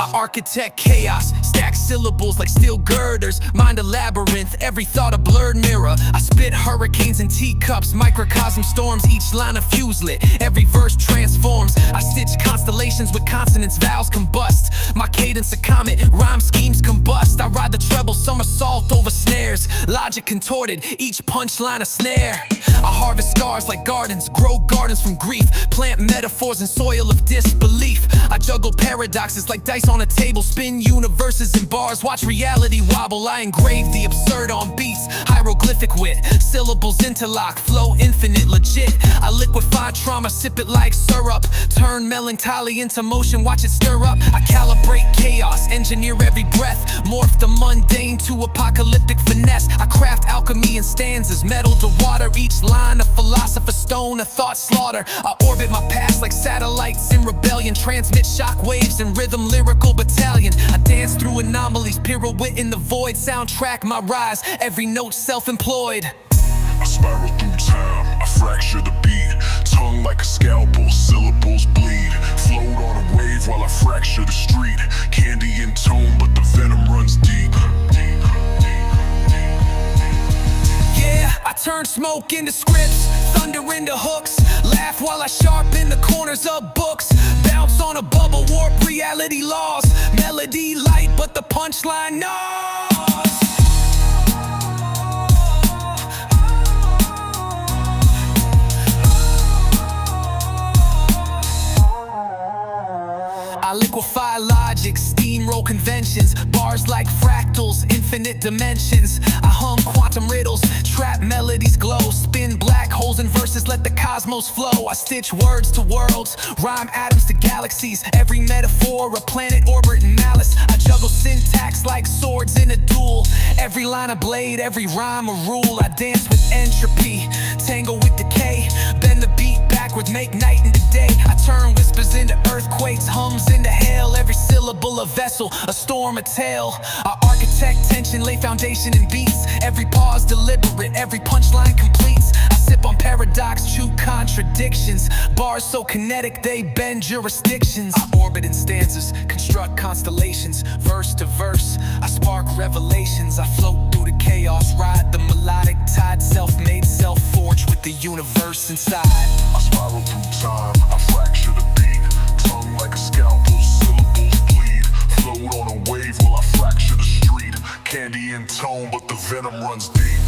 I architect chaos, stack syllables like steel girders. Mind a labyrinth, every thought a blurred mirror. I spit hurricanes and teacups, microcosm storms, each line a fuse lit, every verse transforms. I stitch constellations with consonants, vowels combust. My cadence a comet, rhyme schemes combust. I ride the treble somersault over snares, logic contorted, each punchline a snare. I harvest scars like gardens, grow gardens from grief, plant metaphors in soil of disbelief. I juggle paradoxes like dice on a table, spin universes in bars, watch reality wobble. I engrave the absurd on beats, hieroglyphic wit, syllables interlock, flow infinite legit. I liquefy trauma, sip it like syrup, turn melancholy into motion, watch it stir up. I calibrate chaos, engineer every breath, morph the mundane to apocalyptic finesse. I craft alchemy in stanzas, metal to water, each line a philosopher's stone, a thought slaughter. I orbit my past like satellites in rebellion, transmit shock waves in rhythm, lyrical battalion. I dance through anomalies, pirouette in the void, soundtrack my rise, every note self-employed. I spiral through time, I fracture the beat, tongue like a scalpel, syllables bleed. Float on a wave while I fracture the street, candy in tone but the venom runs deep. Yeah, I turn smoke into scripts, thunder into hooks, laugh while I sharpen the corners of books. Bounce on a bubble, warp reality laws, melody light but the punchline gnaws. I liquefy logic, steamroll conventions, bars like fractals, infinite dimensions. I hum quantum riddles, trap melodies glow, spin black holes in verses, let the cosmos flow. I stitch words to worlds, rhyme atoms to galaxies, every metaphor a planet orbit in malice. I juggle syntax like swords in a duel, every line a blade, every rhyme a rule. I dance with entropy, tangle with decay, bend the beat backwards, make night into day. I turn whispers into earthquakes, hums into hail, every syllable a vessel, a storm a tale. I architect tension, lay foundation in beats, every pause deliberate, every punchline completes. I sip on paradox, chew contradictions, bars so kinetic they bend jurisdictions. I orbit in stanzas, construct constellations, verse to verse, I spark revelations. I float through the chaos, ride the melodic tide, self-made, self-forged with the universe inside. I spiral through time, I fracture the beat, tongue like a scalpel, syllables bleed. Float on a wave while I fracture the street, candy in tone but the venom runs deep.